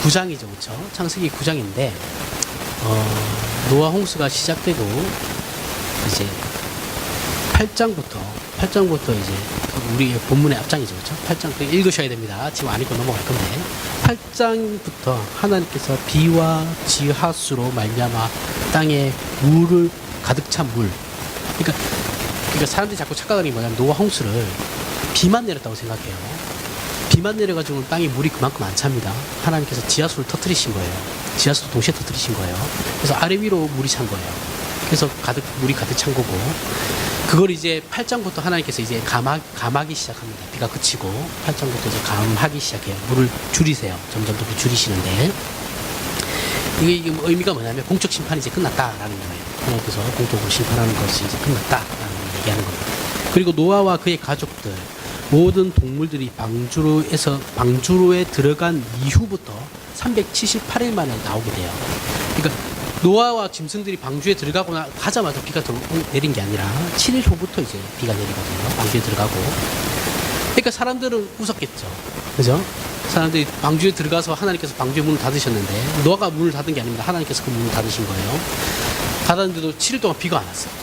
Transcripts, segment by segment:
9장이죠, 그렇죠? 창세기 9장인데 노아 홍수가 시작되고 이제 8장부터 이제 우리 본문의 앞장이죠, 그렇죠? 8장 읽으셔야 됩니다. 지금 안 읽고 넘어갈 건데 8장부터 하나님께서 비와 지하수로 말미암아 땅에 물을 가득 찬 물. 그러니까 사람들이 자꾸 착각하는 게 뭐냐면 노아 홍수를 비만 내렸다고 생각해요. 비만 내려가지고 땅에 물이 그만큼 안 찹니다. 하나님께서 지하수를 터뜨리신 거예요. 지하수도 동시에 터뜨리신 거예요. 그래서 아래 위로 물이 찬 거예요. 그래서 물이 가득 찬 거고, 그걸 이제 8장부터 하나님께서 이제 감하기 시작합니다. 비가 그치고 8장부터 이제 감하기 시작해요. 물을 줄이세요. 점점 더 줄이시는데, 이게 의미가 뭐냐면 공적 심판이 이제 끝났다라는 거예요. 하나님께서 공적으로 심판하는 것이 이제 끝났다라는 걸 얘기하는 겁니다. 그리고 노아와 그의 가족들, 모든 동물들이 방주로에 들어간 이후부터 378일 만에 나오게 돼요. 그러니까 노아와 짐승들이 방주에 가자마자 비가 내린 게 아니라 7일 후부터 이제 비가 내리거든요. 방주에 들어가고. 그러니까 사람들은 웃었겠죠. 그죠? 사람들이 방주에 들어가서 하나님께서 방주의 문을 닫으셨는데, 노아가 문을 닫은 게 아닙니다. 하나님께서 그 문을 닫으신 거예요. 닫았는데도 7일 동안 비가 안 왔어요.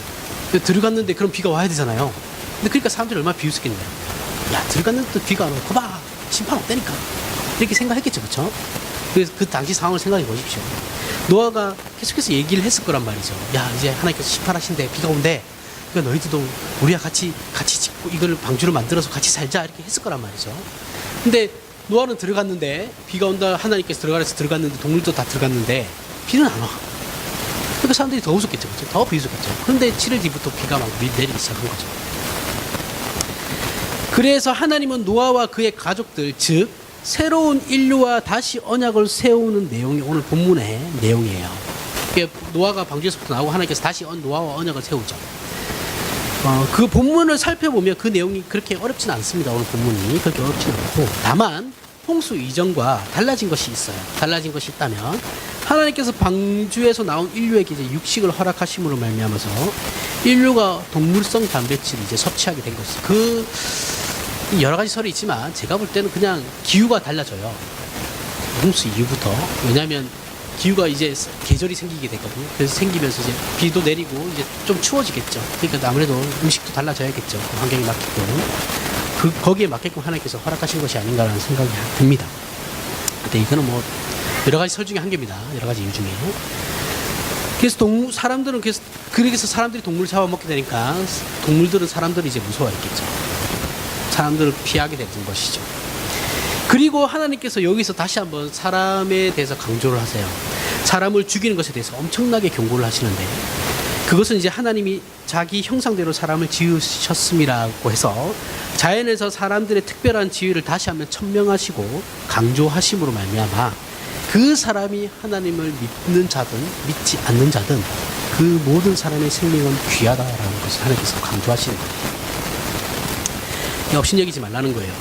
들어갔는데 그럼 비가 와야 되잖아요. 근데 그러니까 사람들이 얼마나 비웃었겠네요. 야, 들어갔는데도 비가 안 오고, 거봐! 심판 없다니까. 이렇게 생각했겠죠, 그쵸? 그래서 그 당시 상황을 생각해 보십시오. 노아가 계속해서 얘기를 했을 거란 말이죠. 야, 이제 하나님께서 심판하신대, 비가 온대. 그러니까 너희들도 우리와 같이 짓고 이걸 방주를 만들어서 같이 살자, 이렇게 했을 거란 말이죠. 근데 노아는 들어갔는데, 비가 온다, 하나님께서 들어가래서 들어갔는데, 동물도 다 들어갔는데, 비는 안 와. 그러니까 사람들이 더 웃었겠죠, 그쵸? 더 비웃었겠죠. 그런데 7일 뒤부터 비가 막 내리기 시작한 거죠. 그래서 하나님은 노아와 그의 가족들, 즉 새로운 인류와 다시 언약을 세우는 내용이 오늘 본문의 내용이에요. 노아가 방주에서부터 나오고 하나님께서 다시 노아와 언약을 세우죠. 그 본문을 살펴보면 그 내용이 그렇게 어렵진 않습니다. 오늘 본문이 그렇게 어렵진 않고, 다만 홍수 이전과 달라진 것이 있어요. 달라진 것이 있다면, 하나님께서 방주에서 나온 인류에게 이제 육식을 허락하심으로 말미암아서 인류가 동물성 단백질을 이제 섭취하게 된 것이, 여러 가지 설이 있지만 제가 볼 때는 그냥 기후가 달라져요. 홍수 이후부터. 왜냐하면 기후가 이제 계절이 생기게 되거든요. 그래서 생기면서 이제 비도 내리고 이제 좀 추워지겠죠. 그러니까 아무래도 음식도 달라져야겠죠. 그 환경에 맞게끔. 거기에 맞게끔 하나님께서 허락하신 것이 아닌가라는 생각이 듭니다. 근데 이거는 뭐 여러 가지 설 중에 한 개입니다. 여러 가지 이유 중에. 그래서 그래서 사람들이 동물 잡아먹게 되니까 동물들은 사람들을 이제 무서워했겠죠. 사람들을 피하게 되는 것이죠. 그리고 하나님께서 여기서 다시 한번 사람에 대해서 강조를 하세요. 사람을 죽이는 것에 대해서 엄청나게 경고를 하시는데, 그것은 이제 하나님이 자기 형상대로 사람을 지으셨음이라고 해서 자연에서 사람들의 특별한 지위를 다시 한번 천명하시고 강조하심으로 말미암아 그 사람이 하나님을 믿는 자든 믿지 않는 자든 그 모든 사람의 생명은 귀하다라는 것을 하나님께서 강조하시는 거예요. 없인 여기지 말라는 거예요.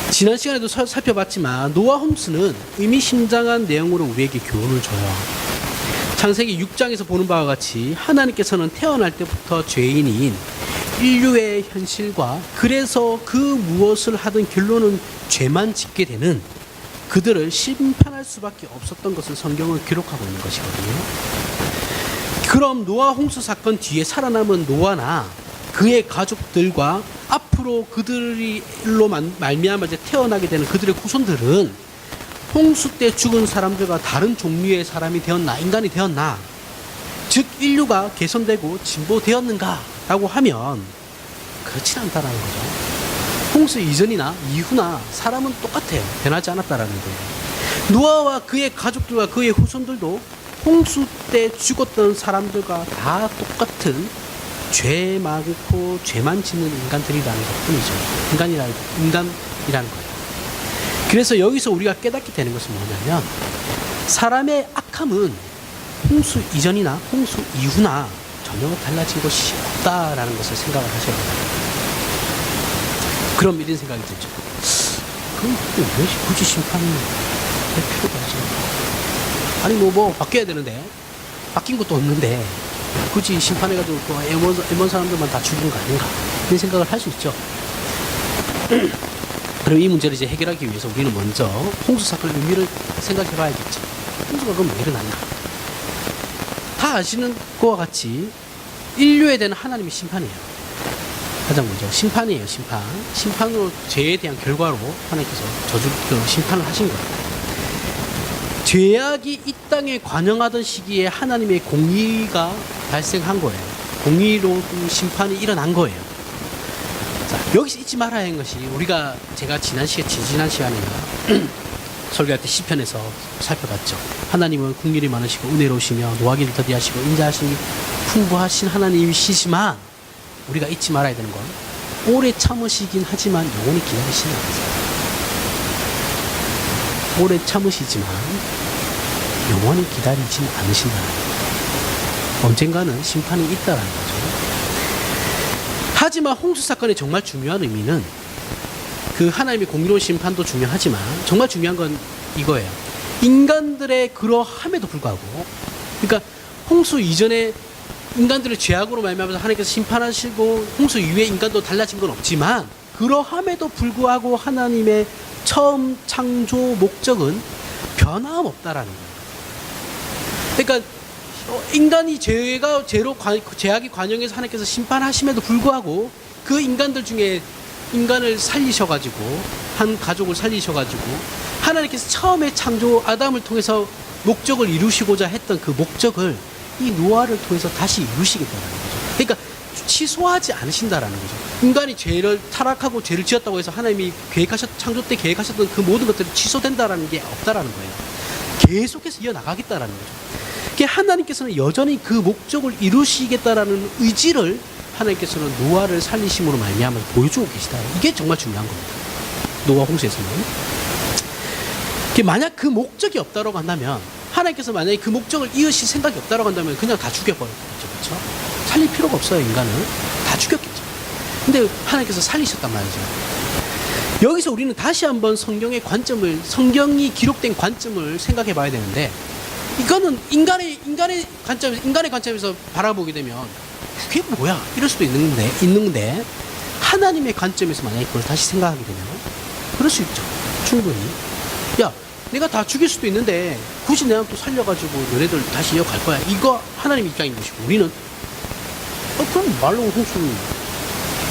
지난 시간에도 살펴봤지만 노아 홍수는 의미심장한 내용으로 우리에게 교훈을 줘요. 창세기 6장에서 보는 바와 같이 하나님께서는 태어날 때부터 죄인인 인류의 현실과, 그래서 그 무엇을 하든 결론은 죄만 짓게 되는 그들을 심판할 수밖에 없었던 것을 성경은 기록하고 있는 것이거든요. 그럼 노아 홍수 사건 뒤에 살아남은 노아나 그의 가족들과 앞으로 그들로 말미암아 이제 태어나게 되는 그들의 후손들은 홍수 때 죽은 사람들과 다른 종류의 사람이 되었나, 인간이 되었나, 즉 인류가 개선되고 진보되었는가 라고 하면 그렇진 않다라는 거죠. 홍수 이전이나 이후나 사람은 똑같아요. 변하지 않았다라는 거예요. 노아와 그의 가족들과 그의 후손들도 홍수 때 죽었던 사람들과 다 똑같은 죄 많고 죄만 짓는 인간들이라는 것 뿐이죠. 인간이라는 거예요. 그래서 여기서 우리가 깨닫게 되는 것은 뭐냐면, 사람의 악함은 홍수 이전이나 홍수 이후나 전혀 달라진 것이 없다라는 것을 생각을 하셔야 됩니다. 그럼 이런 생각이 들죠. 그럼 왜 굳이 심판을 할 필요가 있지? 아니 뭐 바뀌어야 되는데, 바뀐 것도 없는데 굳이 심판해가지고 애먼 사람들만 다 죽인 거 아닌가, 이런 생각을 할 수 있죠. 그럼 이 문제를 이제 해결하기 위해서 우리는 먼저 홍수 사건의 의미를 생각해 봐야겠죠. 홍수가 그럼 왜 일어났나? 다 아시는 것과 같이 인류에 대한 하나님의 심판이에요. 가장 먼저 심판이에요. 심판으로 죄에 대한 결과로 하나님께서 심판을 하신 거예요. 죄악이 이 땅에 관영하던 시기에 하나님의 공의가 발생한 거예요. 공의로 심판이 일어난 거예요. 자, 여기서 잊지 말아야 하는 것이 제가 지난 시간인가 설교할 때 시편에서 살펴봤죠. 하나님은 긍휼이 많으시고 은혜로우시며 노하기를 더디하시고 인자하심이 풍부하신 하나님이시지만 우리가 잊지 말아야 되는 건 오래 참으시긴 하지만 영원히 기다리시는 않으세요. 오래 참으시지만 영원히 기다리진 않으신다는 거예요. 언젠가는 심판이 있다라는 거죠. 하지만 홍수 사건의 정말 중요한 의미는 그 하나님의 공의로운 심판도 중요하지만 정말 중요한 건 이거예요. 인간들의 그러함에도 불구하고, 그러니까 홍수 이전에 인간들의 죄악으로 말미암아서 하나님께서 심판하시고 홍수 이후에 인간도 달라진 건 없지만 그러함에도 불구하고 하나님의 처음 창조 목적은 변함없다라는 거예요. 그러니까 인간이 죄악이 관영해서 하나님께서 심판하심에도 불구하고 그 인간들 중에 인간을 살리셔가지고 한 가족을 살리셔가지고 하나님께서 처음에 창조 아담을 통해서 목적을 이루시고자 했던 그 목적을 이 노아를 통해서 다시 이루시겠다는 거죠. 그러니까 취소하지 않으신다라는 거죠. 인간이 죄를 타락하고 죄를 지었다고 해서 하나님이 창조 때 계획하셨던 그 모든 것들이 취소된다라는 게 없다라는 거예요. 계속해서 이어나가겠다라는 거죠. 하나님께서는 여전히 그 목적을 이루시겠다라는 의지를 하나님께서는 노아를 살리심으로 말미암아 보여주고 계시다. 이게 정말 중요한 겁니다. 노아 홍수에서는. 만약 그 목적이 없다고 한다면 하나님께서 만약에 그 목적을 이으실 생각이 없다고 한다면 그냥 다 죽여버렸겠죠. 그렇죠? 살릴 필요가 없어요. 인간은. 다 죽였겠죠. 근데 하나님께서 살리셨단 말이죠. 여기서 우리는 다시 한번 성경이 기록된 관점을 생각해 봐야 되는데 이거는 인간의 관점에서 바라보게 되면 그게 뭐야? 이럴 수도 있는데 하나님의 관점에서 만약에 그걸 다시 생각하게 되면 그럴 수 있죠. 충분히. 야, 내가 다 죽일 수도 있는데 굳이 내가 또 살려가지고 너네들 다시 이어갈 거야. 이거 하나님 입장인 것이고 우리는 그럼 말로 홍수는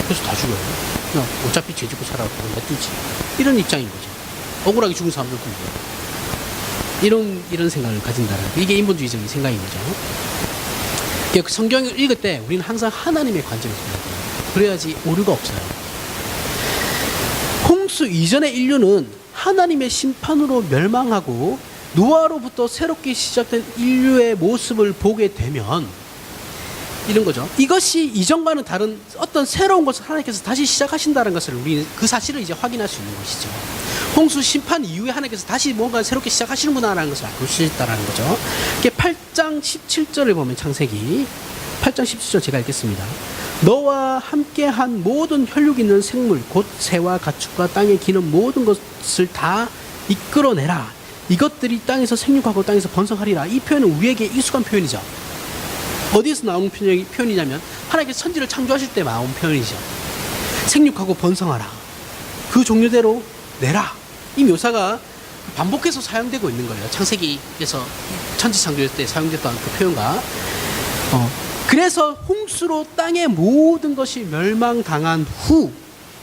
그래서 다 죽여요. 그냥 어차피 죄 짓고 살아도 냅두지. 이런 입장인 거죠. 억울하게 죽은 사람들도 있고. 이런 생각을 가진다는 이게 인본주의적인 생각인 거죠. 그러니까 성경을 읽을 때 우리는 항상 하나님의 관점에서 봐야 돼요. 그래야지 오류가 없어요. 홍수 이전의 인류는 하나님의 심판으로 멸망하고 노아로부터 새롭게 시작된 인류의 모습을 보게 되면 이런 거죠. 이것이 이전과는 다른 어떤 새로운 것을 하나님께서 다시 시작하신다는 것을 우리 그 사실을 이제 확인할 수 있는 것이죠. 홍수 심판 이후에 하나님께서 다시 뭔가 새롭게 시작하시는구나라는 것을 알고 있다는 거죠. 8장 17절을 보면 창세기 8장 17절 제가 읽겠습니다. 너와 함께한 모든 혈육 있는 생물 곧 새와 가축과 땅에 기는 모든 것을 다 이끌어내라. 이것들이 땅에서 생육하고 땅에서 번성하리라. 이 표현은 우리에게 익숙한 표현이죠. 어디에서 나온 표현이냐면 하나님께서 천지를 창조하실 때 나온 표현이죠. 생육하고 번성하라. 그 종류대로 내라. 이 묘사가 반복해서 사용되고 있는 거예요. 창세기에서 천지 창조할 때 사용됐던 그 표현과 그래서 홍수로 땅의 모든 것이 멸망당한 후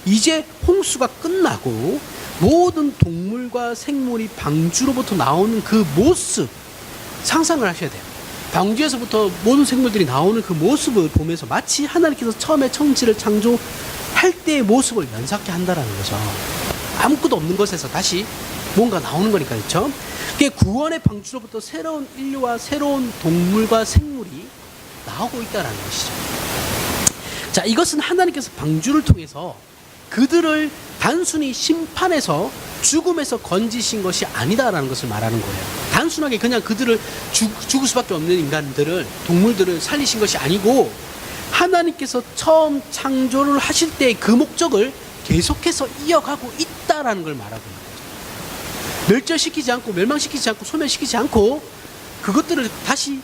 이제 홍수가 끝나고 모든 동물과 생물이 방주로부터 나오는 그 모습 상상을 하셔야 돼요. 방주에서부터 모든 생물들이 나오는 그 모습을 보면서 마치 하나님께서 처음에 천지를 창조할 때의 모습을 연상케 한다라는 거죠. 아무것도 없는 것에서 다시 뭔가 나오는 거니까, 그렇죠? 그게 구원의 방주로부터 새로운 인류와 새로운 동물과 생물이 나오고 있다라는 것이죠. 자, 이것은 하나님께서 방주를 통해서 그들을 단순히 심판해서 죽음에서 건지신 것이 아니다라는 것을 말하는 거예요. 단순하게 그냥 그들을 죽을 수밖에 없는 인간들을, 동물들을 살리신 것이 아니고 하나님께서 처음 창조를 하실 때 그 목적을 계속해서 이어가고 있다라는 걸 말하고 있는 거죠. 멸절시키지 않고 멸망시키지 않고 소멸시키지 않고 그것들을 다시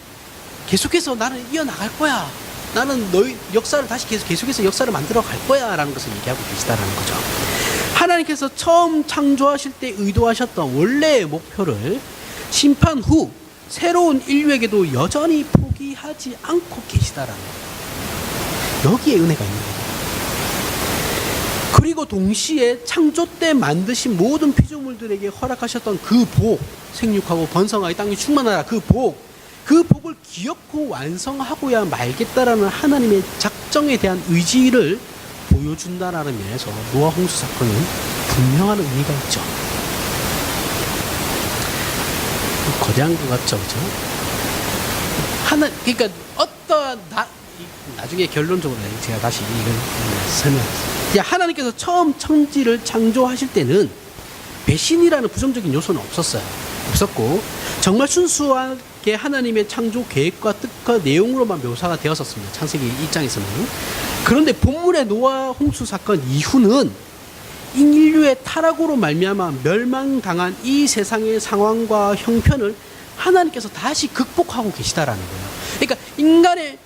계속해서 나는 이어나갈 거야. 나는 너희 역사를 다시 계속해서 역사를 만들어 갈 거야 라는 것을 얘기하고 계시다라는 거죠. 하나님께서 처음 창조하실 때 의도하셨던 원래의 목표를 심판 후 새로운 인류에게도 여전히 포기하지 않고 계시다라는 거예요. 여기에 은혜가 있는 거예요. 그리고 동시에 창조 때 만드신 모든 피조물들에게 허락하셨던 그 복, 생육하고 번성하여 땅이 충만하라, 그 복을 기억하고 완성하고야 말겠다라는 하나님의 작정에 대한 의지를 보여준다라는 면에서 노아 홍수 사건은 분명한 의미가 있죠. 거대한 것 같죠, 그죠? 그러니까 나중에 결론적으로 제가 다시 이걸 설명하겠습니다. 하나님께서 처음 천지를 창조하실 때는 배신이라는 부정적인 요소는 없었고 정말 순수하게 하나님의 창조 계획과 뜻과 내용으로만 묘사가 되었었습니다. 창세기 2장에서는. 그런데 본문의 노아 홍수 사건 이후는 인류의 타락으로 말미암아 멸망당한 이 세상의 상황과 형편을 하나님께서 다시 극복하고 계시다라는 거예요. 그러니까 인간의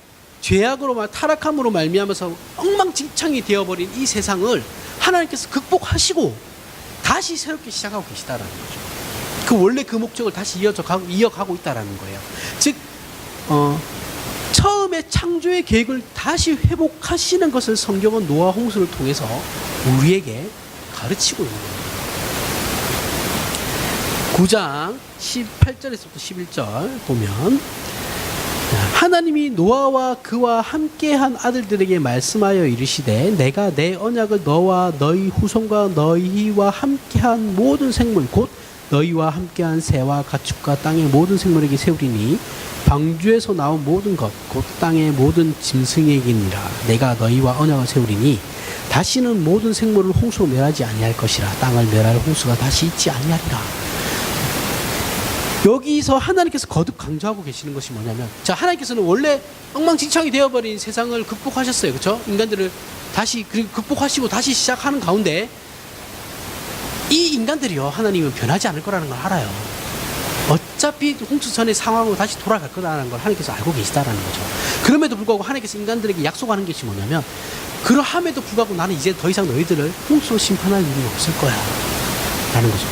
죄악으로 타락함으로 말미암아서 엉망진창이 되어버린 이 세상을 하나님께서 극복하시고 다시 새롭게 시작하고 계시다라는 거죠. 그 원래 그 목적을 다시 이어가고 있다라는 거예요. 즉 처음에 창조의 계획을 다시 회복하시는 것을 성경은 노아 홍수를 통해서 우리에게 가르치고 있는 거예요. 9장 18절에서부터 11절 보면 하나님이 노아와 그와 함께한 아들들에게 말씀하여 이르시되 내가 내 언약을 너와 너희 후손과 너희와 함께한 모든 생물 곧 너희와 함께한 새와 가축과 땅의 모든 생물에게 세우리니 방주에서 나온 모든 것 곧 땅의 모든 짐승에게니라. 내가 너희와 언약을 세우리니 다시는 모든 생물을 홍수로 멸하지 아니할 것이라. 땅을 멸할 홍수가 다시 있지 아니하리라. 여기서 하나님께서 거듭 강조하고 계시는 것이 뭐냐면, 자, 하나님께서는 원래 엉망진창이 되어버린 세상을 극복하셨어요. 그렇죠? 인간들을 다시 극복하시고 다시 시작하는 가운데 이 인간들이요, 하나님은 변하지 않을 거라는 걸 알아요. 어차피 홍수 전의 상황으로 다시 돌아갈 거라는 걸 하나님께서 알고 계시다라는 거죠. 그럼에도 불구하고 하나님께서 인간들에게 약속하는 것이 뭐냐면, 그러함에도 불구하고 나는 이제 더 이상 너희들을 홍수로 심판할 일이 없을 거야 라는 거죠.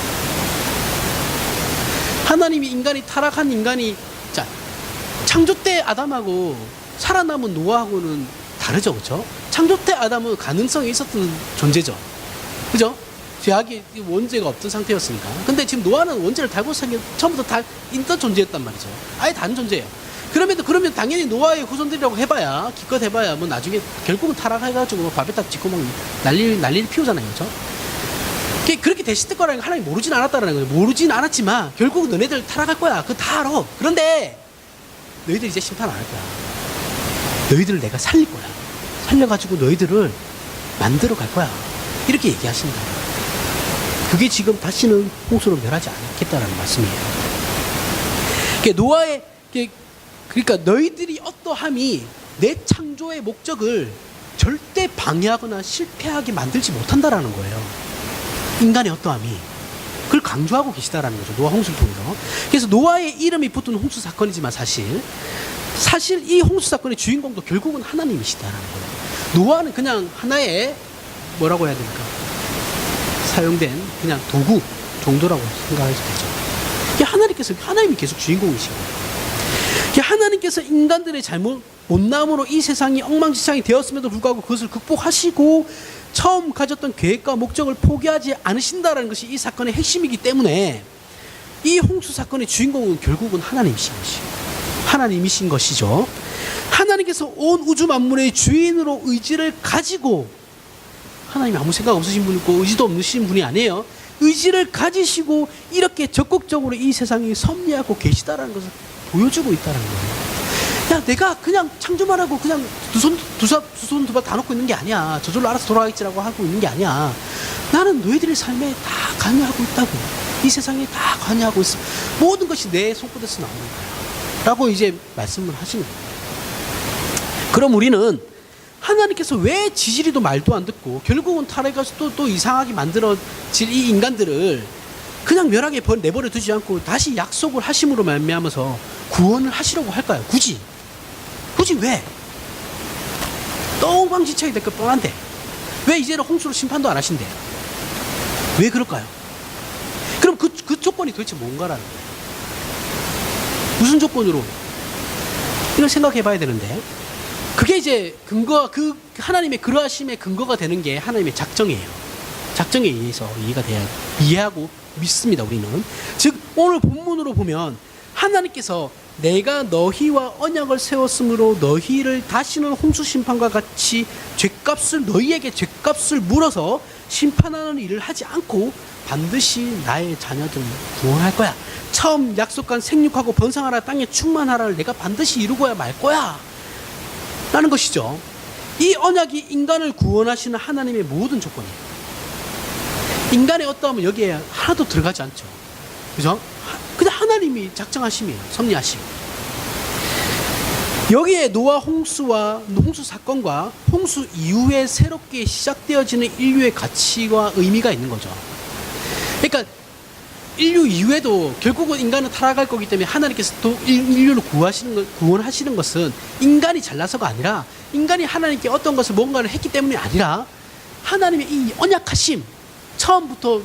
하나님이 타락한 인간이, 자, 창조 때 아담하고 살아남은 노아하고는 다르죠, 그렇죠? 창조 때 아담은 가능성이 있었던 존재죠, 그죠? 죄악이 원죄가 없던 상태였으니까. 근데 지금 노아는 원죄를 달고 처음부터 다 있던 존재였단 말이죠. 아예 다른 존재예요. 그러면 당연히 노아의 후손들이라고 해봐야, 기껏 해봐야 뭐 나중에 결국은 타락해가지고 바베탑 짓고 막 난리를 피우잖아요, 그렇죠? 그렇게 되실 거라는 걸 하나님 모르진 않았다는 거예요. 모르진 않았지만 결국은 너네들 타락할 거야. 그거 다 알아. 그런데 너희들 이제 심판 안 할 거야. 너희들을 내가 살릴 거야. 살려가지고 너희들을 만들어 갈 거야. 이렇게 얘기하신다. 그게 지금 다시는 홍수로 멸하지 않겠다라는 말씀이에요. 그러니까 너희들이 어떠함이 내 창조의 목적을 절대 방해하거나 실패하게 만들지 못한다라는 거예요. 인간의 어떠함이. 그걸 강조하고 계시다라는 거죠. 노아 홍수를 통해서. 그래서 노아의 이름이 붙은 홍수 사건이지만 사실 이 홍수 사건의 주인공도 결국은 하나님이시다라는 거예요. 노아는 그냥 하나의 뭐라고 해야 됩니까? 사용된 그냥 도구 정도라고 생각해도 되죠. 하나님이 계속 주인공이시고, 하나님께서 인간들의 못남으로 이 세상이 엉망진창이 되었음에도 불구하고 그것을 극복하시고 처음 가졌던 계획과 목적을 포기하지 않으신다라는 것이 이 사건의 핵심이기 때문에 이 홍수 사건의 주인공은 결국은 하나님이신 것이죠. 하나님께서 온 우주 만물의 주인으로 의지를 가지고, 하나님이 아무 생각 없으신 분이고 의지도 없으신 분이 아니에요. 의지를 가지시고 이렇게 적극적으로 이 세상에 섭리하고 계시다라는 것을 보여주고 있다는 거예요. 야, 내가 그냥 창조만 하고 그냥 두 손 두 발 다 놓고 있는 게 아니야. 저절로 알아서 돌아가겠지라고 하고 있는 게 아니야. 나는 너희들의 삶에 다 관여하고 있다고. 이 세상에 다 관여하고 있어. 모든 것이 내 손끝에서 나오는 거야 라고 이제 말씀을 하시는 거예요. 그럼 우리는 하나님께서 왜 지지리도 말도 안 듣고 결국은 타락해서 또 이상하게 만들어질 이 인간들을 그냥 멸하게 내버려 두지 않고 다시 약속을 하심으로 말미암아서 구원을 하시려고 할까요? 굳이 왜? 엉망진창이 될 것 뻔한데 왜 이제는 홍수로 심판도 안 하신대요? 왜 그럴까요? 그럼 그 조건이 도대체 뭔가라는 거예요. 무슨 조건으로? 이걸 생각해 봐야 되는데, 그게 이제 그 하나님의 그러하심의 근거가 되는 게 하나님의 작정이에요. 작정에 의해서 이해하고 믿습니다, 우리는. 즉, 오늘 본문으로 보면 하나님께서 내가 너희와 언약을 세웠으므로 너희를 다시는 홍수 심판과 같이 너희에게 죄값을 물어서 심판하는 일을 하지 않고 반드시 나의 자녀들을 구원할 거야. 처음 약속한 생육하고 번성하라, 땅에 충만하라를 내가 반드시 이루고야 말 거야 라는 것이죠. 이 언약이 인간을 구원하시는 하나님의 모든 조건이에요. 인간의 어떠함은 여기에 하나도 들어가지 않죠. 그죠? 그냥 하나님이 작정하심이에요. 섭리하심. 여기에 노아 홍수 사건과 홍수 이후에 새롭게 시작되어지는 인류의 가치와 의미가 있는 거죠. 그러니까 인류 이후에도 결국은 인간은 타락할 거기 때문에 하나님께서 또 인류를 구원하시는 것은 인간이 잘나서가 아니라, 인간이 하나님께 어떤 것을 뭔가를 했기 때문이 아니라, 하나님의 이 언약하심, 처음부터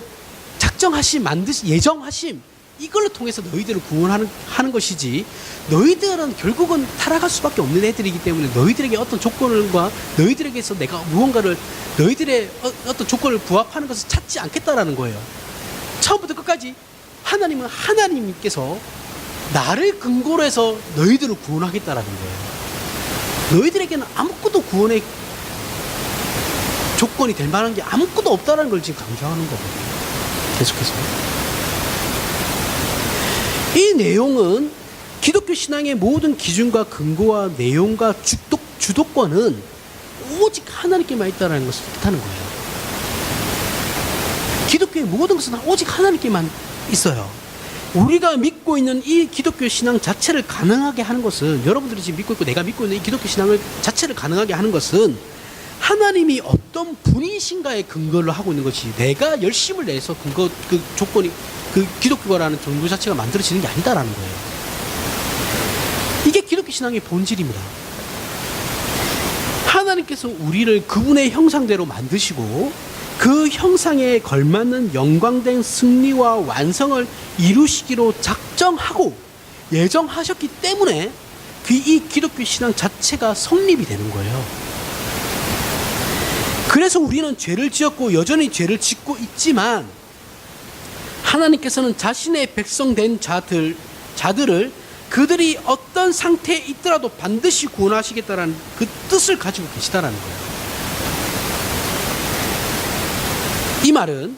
작정하심, 예정하심, 이걸로 통해서 너희들을 구원하는 것이지, 너희들은 결국은 타락할 수밖에 없는 애들이기 때문에 너희들에게 어떤 조건과 너희들에게서 내가 무언가를, 너희들의 어떤 조건을 부합하는 것을 찾지 않겠다라는 거예요. 처음부터 끝까지 하나님은 하나님께서 나를 근거로 해서 너희들을 구원하겠다라는 거예요. 너희들에게는 아무것도 구원의 조건이 될 만한 게 아무것도 없다는 걸 지금 강조하는 거거든요. 계속해서. 이 내용은 기독교 신앙의 모든 기준과 근거와 내용과 주도권은 오직 하나님께만 있다는 것을 뜻하는 거예요. 기독교의 모든 것은 오직 하나님께만 있어요. 우리가 믿고 있는 이 기독교 신앙 자체를 가능하게 하는 것은, 여러분들이 지금 믿고 있고 내가 믿고 있는 이 기독교 신앙을 자체를 가능하게 하는 것은 하나님이 어떤 분이신가에 근거를 하고 있는 것이, 내가 열심을 내서 그 조건이, 그 기독교라는 종교 자체가 만들어지는 게 아니다라는 거예요. 이게 기독교 신앙의 본질입니다. 하나님께서 우리를 그분의 형상대로 만드시고 그 형상에 걸맞는 영광된 승리와 완성을 이루시기로 작정하고 예정하셨기 때문에 이 기독교 신앙 자체가 성립이 되는 거예요. 그래서 우리는 죄를 지었고 여전히 죄를 짓고 있지만, 하나님께서는 자신의 백성된 자들을 그들이 어떤 상태에 있더라도 반드시 구원하시겠다라는 그 뜻을 가지고 계시다라는 거예요. 이 말은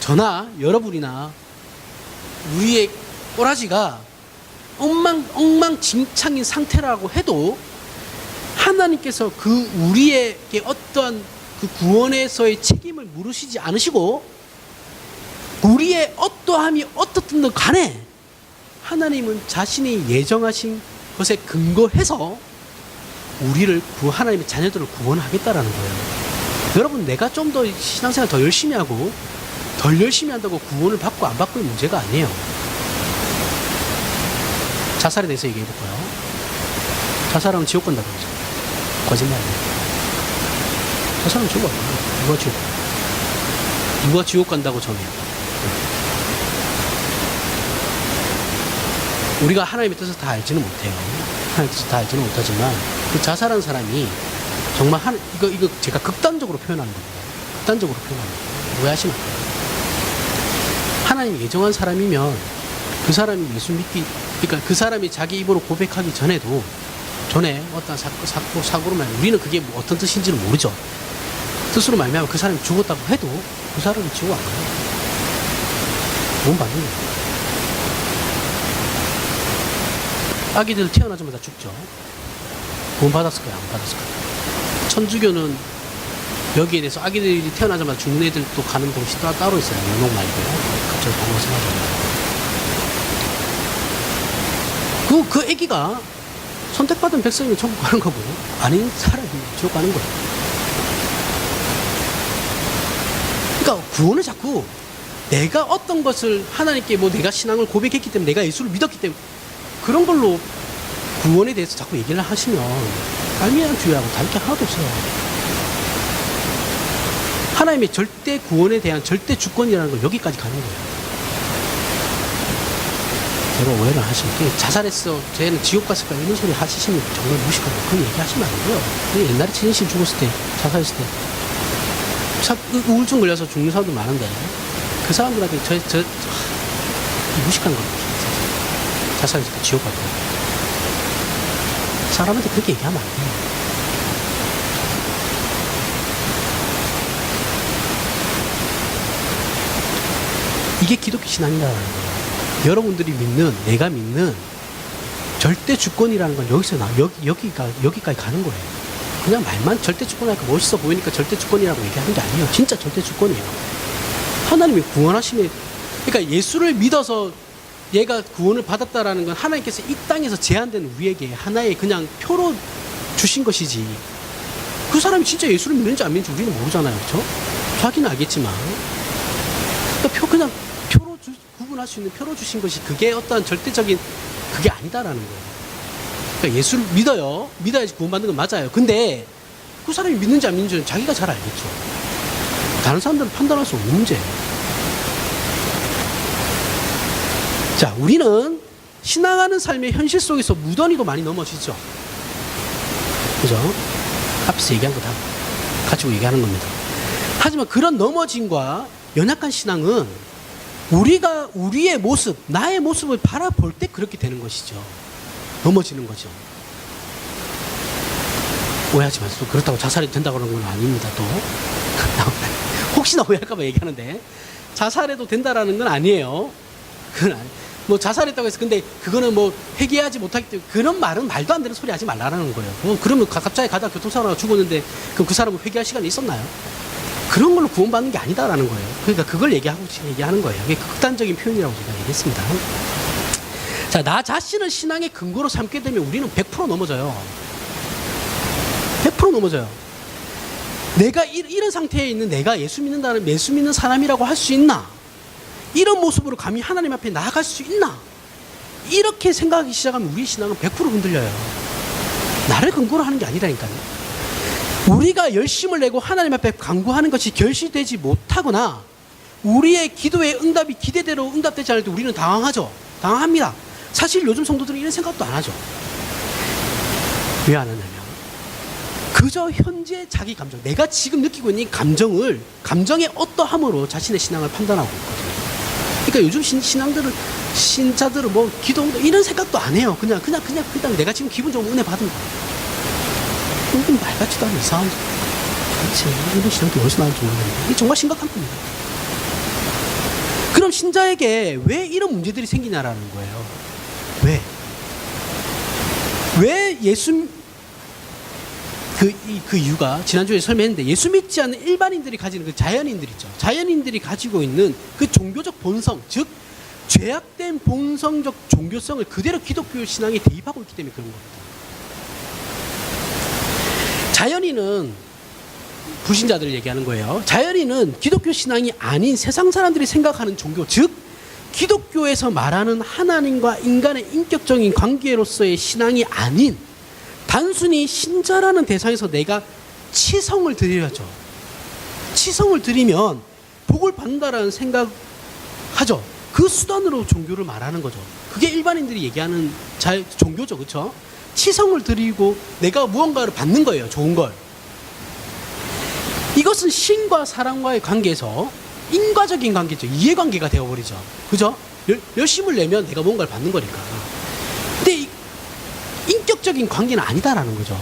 저나 여러분이나 우리의 꼬라지가 엉망진창인 상태라고 해도 하나님께서 우리에게 어떠한 그 구원에서의 책임을 물으시지 않으시고, 우리의 어떠함이 어떻든 간에 하나님은 자신이 예정하신 것에 근거해서 우리를 하나님의 자녀들을 구원하겠다라는 거예요. 여러분, 내가 좀 더 신앙생활 더 열심히 하고 덜 열심히 한다고 구원을 받고 안 받고의 문제가 아니에요. 자살에 대해서 얘기해 볼까요? 자살하면 지옥 간다고 그러죠. 거짓말이에요. 자살하면 지옥 간다. 누가 지옥 간다고 정해요? 우리가 하나님의 뜻을 다 알지는 못해요. 하나님의 뜻을 다 알지는 못하지만, 그 자살한 사람이 정말 이거 제가 극단적으로 표현하는 겁니다. 극단적으로 표현하는 겁니다. 오해하시면 안 돼요. 하나님이 예정한 사람이면 그 사람이 예수 그러니까 그 사람이 자기 입으로 고백하기 전에 어떤 사고로 말하면 우리는 그게 뭐 어떤 뜻인지는 모르죠. 뜻으로 말하면 그 사람이 죽었다고 해도 그 사람이 지옥 안 가요. 구원 받는 거예요. 아기들 태어나자마자 죽죠. 구원 받았을까요? 안 받았을까요? 천주교는 여기에 대해서 아기들이 태어나자마자 죽는 애들도 가는 곳이 따로 있어요. 연옥 말고요. 갑자기 방금 생각나요. 그 아기가 선택받은 백성이면 천국 가는 거고, 아닌 사람이 지옥 가는 거예요. 그러니까 구원을 자꾸 내가 어떤 것을 하나님께 내가 신앙을 고백했기 때문에, 내가 예수를 믿었기 때문에 그런 걸로 구원에 대해서 자꾸 얘기를 하시면 알미안 주의하고 다를 게 하나도 없어요. 하나님의 절대 구원에 대한 절대 주권이라는 걸 여기까지 가는 거예요. 제가 오해를 하시면 자살했어, 쟤는 지옥 갔을까 이런 소리 하시면 정말 무식하고 그 얘기하시면 안 돼요. 옛날에 최진실 죽었을 때, 자살했을 때 우울증 걸려서 죽는 사람도 많은데 그 사람들한테 무식한 겁니다. 자살했을 때 지옥 갔다 사람한테 그렇게 얘기하면 안 돼요. 이게 기독교 신앙이라는 거예요. 여러분들이 믿는, 내가 믿는 절대 주권이라는 건 여기까지 가는 거예요. 그냥 말만 절대 주권이니까 멋있어 보이니까 절대 주권이라고 얘기하는 게 아니에요. 진짜 절대 주권이에요. 하나님이 구원하심에, 그러니까 예수를 믿어서 얘가 구원을 받았다라는 건 하나님께서 이 땅에서 제한된 우리에게 하나의 그냥 표로 주신 것이지, 그 사람이 진짜 예수를 믿는지 안 믿는지 우리는 모르잖아요. 그렇죠? 자기는 알겠지만, 그러니까 그냥 표로 구분할 수 있는 표로 주신 것이 그게 어떤 절대적인 그게 아니다라는 거예요. 그러니까 예수를 믿어야지 구원받는 건 맞아요. 근데 그 사람이 믿는지 안 믿는지는 자기가 잘 알겠죠. 다른 사람들은 판단할 수 없는 문제예요. 자, 우리는 신앙하는 삶의 현실 속에서 무던히도 많이 넘어지죠. 그죠? 앞에서 얘기한 거 다 가지고 얘기하는 겁니다. 하지만 그런 넘어짐과 연약한 신앙은 우리가 우리의 모습, 나의 모습을 바라볼 때 그렇게 되는 것이죠. 넘어지는 거죠. 오해하지 마세요. 그렇다고 자살이 된다고 그러는 건 아닙니다. 또 혹시나 오해할까 봐 얘기하는데 자살해도 된다라는 건 아니에요. 그건 뭐 자살했다고 해서 근데 그거는 뭐 회개하지 못하기 때문에 그런 말은 말도 안 되는 소리 하지 말라는 거예요. 그러면 갑자기 가다 교통사고가 죽었는데 그럼 그 사람은 회개할 시간이 있었나요? 그런 걸로 구원받는 게 아니다라는 거예요. 그러니까 그걸 얘기하는 거예요. 이게 극단적인 표현이라고 제가 얘기했습니다. 자, 나 자신을 신앙의 근거로 삼게 되면 우리는 100% 넘어져요. 100% 넘어져요. 내가 이런 상태에 있는 내가 예수 믿는 사람이라고 할 수 있나? 이런 모습으로 감히 하나님 앞에 나아갈 수 있나? 이렇게 생각하기 시작하면 우리 신앙은 100% 흔들려요. 나를 근거로 하는 게 아니라니까요. 우리가 열심을 내고 하나님 앞에 간구하는 것이 결실되지 못하거나 우리의 기도의 응답이 기대대로 응답되지 않을 때 우리는 당황하죠. 당황합니다. 사실 요즘 성도들은 이런 생각도 안 하죠. 왜 안 하냐면 그저 현재 자기 감정, 내가 지금 느끼고 있는 감정의 어떠함으로 자신의 신앙을 판단하고 있거든요. 그러니까 요즘 신자들은 뭐 기도 이런 생각도 안 해요. 그냥 내가 지금 기분 좋으면 은혜 받은 거예요. 이건 말 같지도 않은 이상한 도대체 이런 신앙도 어디서 나올지 모르겠는데 이게 정말 심각한 겁니다. 그럼 신자에게 왜 이런 문제들이 생기냐라는 거예요. 왜 그 이유가 지난주에 설명했는데, 예수 믿지 않는 일반인들이 가지는 그 자연인들 있죠. 자연인들이 가지고 있는 그 종교적 본성, 즉 죄악된 본성적 종교성을 그대로 기독교 신앙에 대입하고 있기 때문에 그런 겁니다. 자연인은 불신자들을 얘기하는 거예요. 자연인은 기독교 신앙이 아닌 세상 사람들이 생각하는 종교, 즉 기독교에서 말하는 하나님과 인간의 인격적인 관계로서의 신앙이 아닌 단순히 신자라는 대상에서 내가 치성을 드려야죠. 치성을 드리면 복을 받는다라는 생각하죠. 그 수단으로 종교를 말하는 거죠. 그게 일반인들이 얘기하는 종교죠. 그렇죠? 치성을 드리고 내가 무언가를 받는 거예요. 좋은 걸. 이것은 신과 사람과의 관계에서 인과적인 관계죠. 이해관계가 되어버리죠. 그죠? 열심을 내면 내가 뭔가를 받는 거니까. 근데 인격적인 관계는 아니다라는 거죠.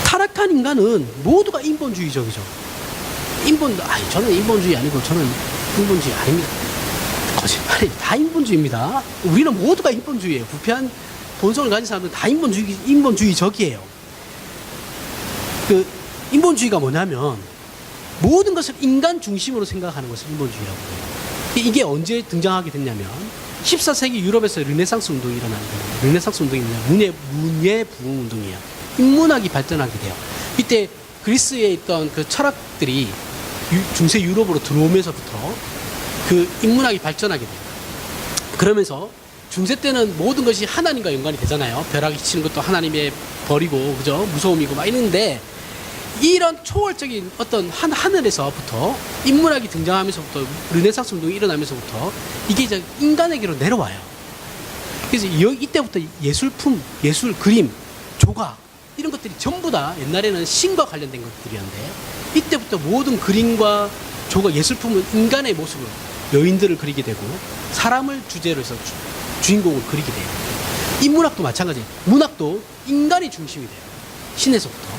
타락한 인간은 모두가 인본주의적이죠. 저는 인본주의 아니고 저는 인본주의 아닙니다. 거짓말이에요. 다 인본주의입니다. 우리는 모두가 인본주의예요. 부패한 본성을 가진 사람들은 다 인본주의적이에요. 그 인본주의가 뭐냐면 모든 것을 인간 중심으로 생각하는 것을 인본주의라고 해요. 이게 언제 등장하게 됐냐면 14세기 유럽에서 르네상스 운동이 일어나는 거예요. 르네상스 운동이 뭐냐? 문예 부흥 운동이에요. 인문학이 발전하게 돼요. 이때 그리스에 있던 그 철학들이 중세 유럽으로 들어오면서부터 그 인문학이 발전하게 돼요. 그러면서 중세 때는 모든 것이 하나님과 연관이 되잖아요. 벼락이 치는 것도 하나님의 벌이고, 그죠? 무서움이고 막 이랬는데 이런 초월적인 어떤 하늘에서부터 인문학이 등장하면서부터 르네상스 운동이 일어나면서부터 이게 이제 인간에게로 내려와요. 그래서 이때부터 예술품, 예술, 그림, 조각 이런 것들이 전부 다 옛날에는 신과 관련된 것들이었는데 이때부터 모든 그림과 조각, 예술품은 인간의 모습을 여인들을 그리게 되고 사람을 주제로 해서 주인공을 그리게 돼요. 인문학도 마찬가지예요. 문학도 인간이 중심이 돼요. 신에서부터.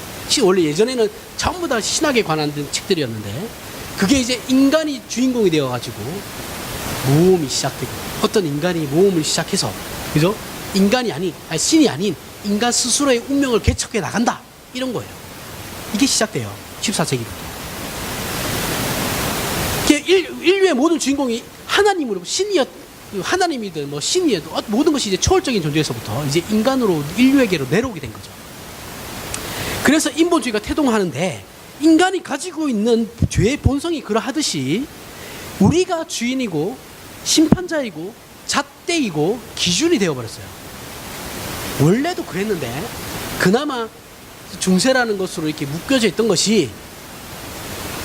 원래 예전에는 전부 다 신학에 관한 책들이었는데 그게 이제 인간이 주인공이 되어가지고 모험이 시작되고 어떤 인간이 모험을 시작해서 그죠? 인간이 아닌 신이 아닌 인간 스스로의 운명을 개척해 나간다 이런 거예요. 이게 시작돼요. 14세기부터. 인류의 모든 주인공이 하나님으로 하나님이든 뭐 신이든 모든 것이 이제 초월적인 존재에서부터 이제 인간으로 인류에게로 내려오게 된 거죠. 그래서 인본주의가 태동하는데 인간이 가지고 있는 죄의 본성이 그러하듯이 우리가 주인이고 심판자이고 잣대이고 기준이 되어버렸어요. 원래도 그랬는데 그나마 중세라는 것으로 이렇게 묶여져 있던 것이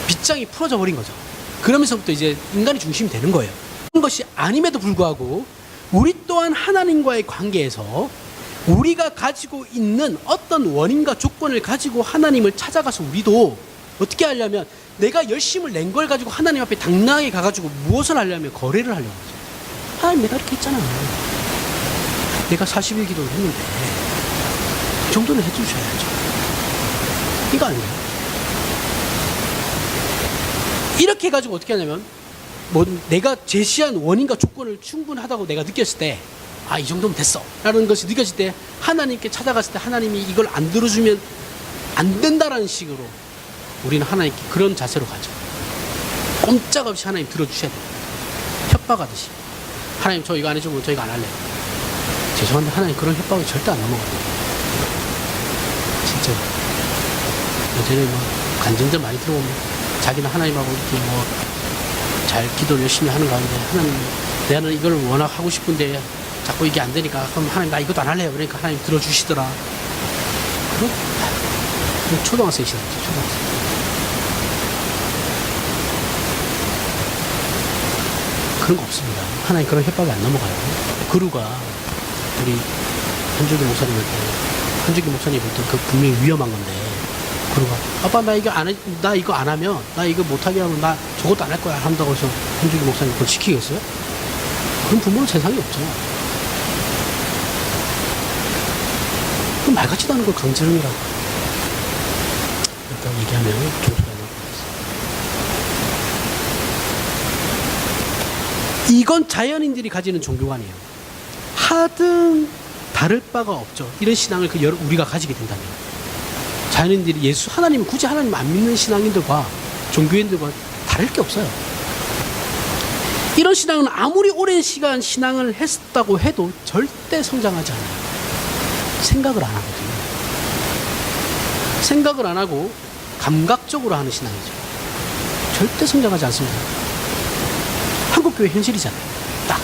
빗장이 풀어져 버린 거죠. 그러면서부터 이제 인간이 중심이 되는 거예요. 그런 것이 아님에도 불구하고 우리 또한 하나님과의 관계에서 우리가 가지고 있는 어떤 원인과 조건을 가지고 하나님을 찾아가서 우리도 어떻게 하려면 내가 열심을 낸 걸 가지고 하나님 앞에 당당하게 가가지고 무엇을 하려면 거래를 하려고 하죠. 하나님 내가 이렇게 했잖아. 내가 40일 기도를 했는데 그 정도는 해주셔야죠. 이거 아니에요. 이렇게 해가지고 어떻게 하냐면 뭐 내가 제시한 원인과 조건을 충분하다고 내가 느꼈을 때 아, 이 정도면 됐어 라는 것이 느껴질 때 하나님께 찾아갔을 때 하나님이 이걸 안 들어주면 안 된다라는 식으로 우리는 하나님께 그런 자세로 가죠. 꼼짝없이 하나님 들어주셔야 돼요. 협박하듯이 하나님 저 이거 안 해주면 저 이거 안 할래요. 죄송한데 하나님 그런 협박이 절대 안 넘어가요. 진짜 예전에 뭐 간증들 많이 들어보면 자기는 하나님하고 이렇게 뭐 잘 기도를 열심히 하는 가운데 하나님 내가 이걸 워낙 하고 싶은데 자꾸 이게 안 되니까 그럼 하나님 나 이것도 안 할래요. 그러니까 하나님 들어주시더라. 그럼 초등학생이시죠. 초등학생. 그런 거 없습니다. 하나님 그런 협박이 안 넘어가요. 그루가 우리 한주기 목사님한테 한주기 목사님 볼 때 그 분명히 위험한 건데 그루가 아빠 나 이거 안 하면 나 이거 못하게 하면 나 저것도 안 할 거야 한다고 해서 한주기 목사님 그걸 지키겠어요? 그런 부모는 세상에 없죠. 그 말 같지도 않은 걸 강제름이라고 일단 얘기하면 종소리가 나올 것 같습니다. 이건 자연인들이 가지는 종교가 아니에요. 하등 다를 바가 없죠. 이런 신앙을 우리가 가지게 된다면 자연인들이 하나님 굳이 하나님 안 믿는 신앙인들과 종교인들과 다를 게 없어요. 이런 신앙은 아무리 오랜 시간 신앙을 했다고 해도 절대 성장하지 않아요. 생각을 안 하거든요. 생각을 안 하고 감각적으로 하는 신앙이죠. 절대 성장하지 않습니다. 한국교회 현실이잖아요. 딱.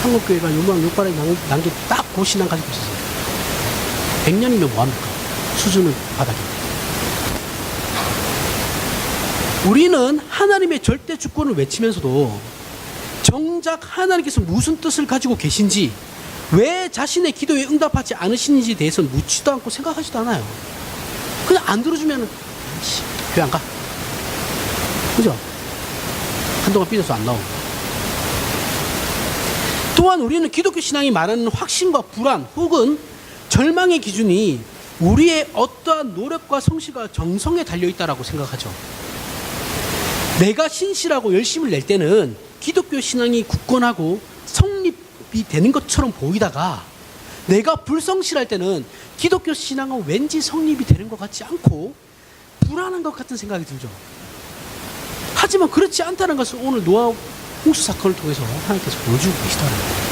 한국교회가 요만하게 난 게 딱 그 신앙 가지고 있었어요. 100년이면 뭐합니까? 수준은 바닥입니다. 우리는 하나님의 절대 주권을 외치면서도 정작 하나님께서 무슨 뜻을 가지고 계신지 왜 자신의 기도에 응답하지 않으시는지에 대해서는 묻지도 않고 생각하지도 않아요. 그냥 안 들어주면 교회 안 가. 그죠? 한동안 삐져서 안 나오고. 또한 우리는 기독교 신앙이 말하는 확신과 불안 혹은 절망의 기준이 우리의 어떠한 노력과 성실과 정성에 달려있다라고 생각하죠. 내가 신실하고 열심을 낼 때는 기독교 신앙이 굳건하고 성립이 되는 것처럼 보이다가 내가 불성실할 때는 기독교 신앙은 왠지 성립이 되는 것 같지 않고 불안한 것 같은 생각이 들죠. 하지만 그렇지 않다는 것을 오늘 노아 홍수 사건을 통해서 하나님께서 보여주고 계시다는 거예요.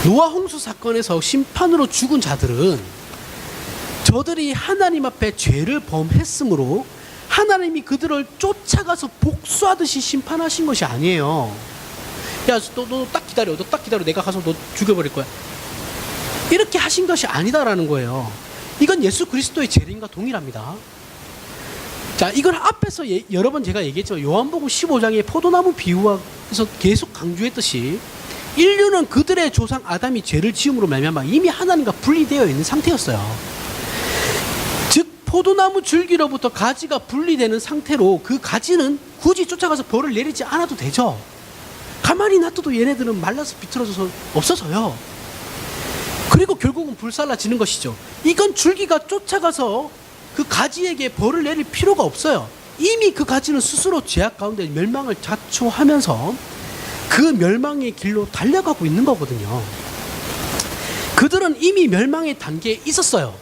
노아 홍수 사건에서 심판으로 죽은 자들은 저들이 하나님 앞에 죄를 범했으므로 하나님이 그들을 쫓아가서 복수하듯이 심판하신 것이 아니에요. 야, 너 딱 기다려. 내가 가서 너 죽여버릴 거야. 이렇게 하신 것이 아니다라는 거예요. 이건 예수 그리스도의 재림과 동일합니다. 자, 이걸 앞에서 여러 번 제가 얘기했지만 요한복음 15장의 포도나무 비유와에서 계속 강조했듯이 인류는 그들의 조상 아담이 죄를 지음으로 말미암아 이미 하나님과 분리되어 있는 상태였어요. 즉 포도나무 줄기로부터 가지가 분리되는 상태로 그 가지는 굳이 쫓아가서 벌을 내리지 않아도 되죠. 가만히 놔둬도 얘네들은 말라서 비틀어져서 없어져요. 그리고 결국은 불살라지는 것이죠. 이건 줄기가 쫓아가서 그 가지에게 벌을 내릴 필요가 없어요. 이미 그 가지는 스스로 죄악 가운데 멸망을 자초하면서 그 멸망의 길로 달려가고 있는 거거든요. 그들은 이미 멸망의 단계에 있었어요.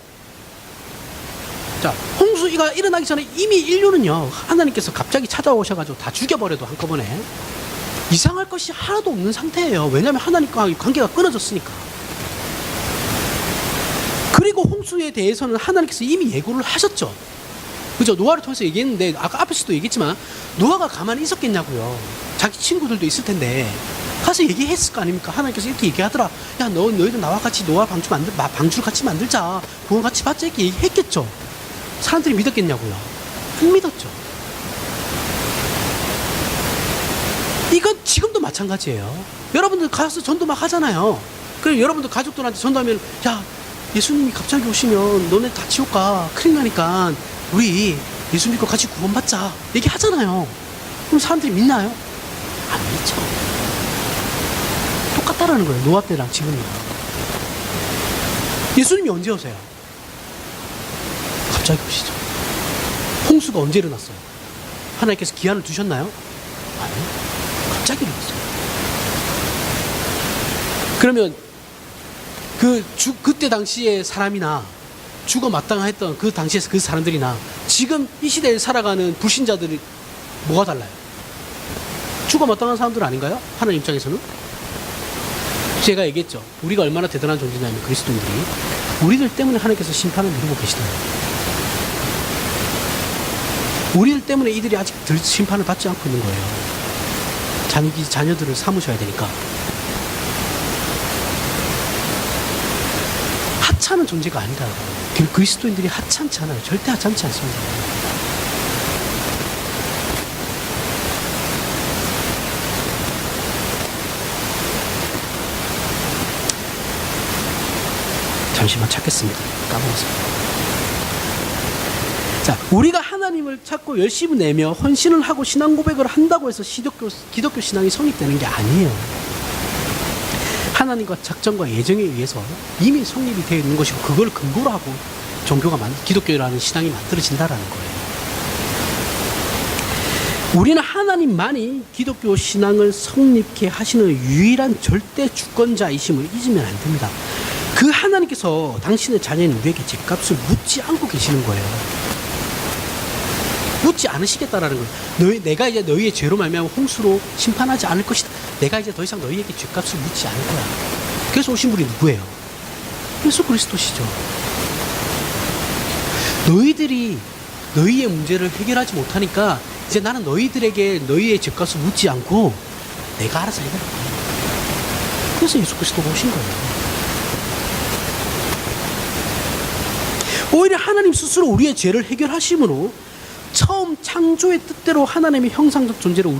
자, 홍수가 일어나기 전에 이미 인류는요, 하나님께서 갑자기 찾아오셔가지고 다 죽여버려도 한꺼번에 이상할 것이 하나도 없는 상태예요. 왜냐하면 하나님과 관계가 끊어졌으니까. 그리고 홍수에 대해서는 하나님께서 이미 예고를 하셨죠. 그죠? 노아를 통해서 얘기했는데, 아까 앞에서도 얘기했지만, 노아가 가만히 있었겠냐고요. 자기 친구들도 있을 텐데, 가서 얘기했을 거 아닙니까? 하나님께서 이렇게 얘기하더라. 야, 너희들 나와 같이 노아 방주를 같이 만들자. 구원 같이 받자. 이렇게 얘기했겠죠. 사람들이 믿었겠냐고요. 안 믿었죠. 이건 지금도 마찬가지예요. 여러분들 가서 전도 막 하잖아요. 그럼 여러분들 가족들한테 전도하면, 야, 예수님이 갑자기 오시면 너네 다 지옥 가. 큰일 나니까 우리 예수 믿고 같이 구원받자. 얘기하잖아요. 그럼 사람들이 믿나요? 안 믿죠. 똑같다라는 거예요. 노아 때랑 지금이랑. 예수님이 언제 오세요? 갑자기 오시죠. 홍수가 언제 일어났어요? 하나님께서 기한을 두셨나요? 아니요. 갑자기 일어났어요. 그러면 그때 당시의 사람이나 죽어 마땅했던 그 당시에서 그 사람들이나 지금 이 시대에 살아가는 불신자들이 뭐가 달라요? 죽어 마땅한 사람들 아닌가요? 하나님 입장에서는? 제가 얘기했죠. 우리가 얼마나 대단한 존재냐면 그리스도인들이 우리들 때문에 하나님께서 심판을 미루고 계시다는 거예요. 우리들 때문에 이들이 아직 심판을 받지 않고 있는 거예요. 자녀들을 삼으셔야 되니까. 하찮은 존재가 아니다. 그리스도인들이 하찮지 않아요. 절대 하찮지 않습니다. 잠시만 찾겠습니다. 까먹었습니다. 자, 우리가 하나님을 찾고 열심히 내며 헌신을 하고 신앙 고백을 한다고 해서 기독교 신앙이 성립되는 게 아니에요. 하나님과 작정과 예정에 의해서 이미 성립이 되어 있는 것이고 그걸 근거로 하고 기독교라는 신앙이 만들어진다라는 거예요. 우리는 하나님만이 기독교 신앙을 성립케 하시는 유일한 절대 주권자이심을 잊으면 안 됩니다. 그 하나님께서 당신의 자녀인 우리에게 죗값을 묻지 않고 계시는 거예요. 묻지 않으시겠다라는 거예요. 내가 이제 너희의 죄로 말미암아 홍수로 심판하지 않을 것이다. 내가 이제 더 이상 너희에게 죗값을 묻지 않을 거야. 그래서 오신 분이 누구예요? 예수 그리스도시죠. 너희들이 너희의 문제를 해결하지 못하니까 이제 나는 너희들에게 너희의 죗값을 묻지 않고 내가 알아서 해결할 거야. 그래서 예수 그리스도가 오신 거예요. 오히려 하나님 스스로 우리의 죄를 해결하심으로 처음 창조의 뜻대로 하나님의 형상적 존재로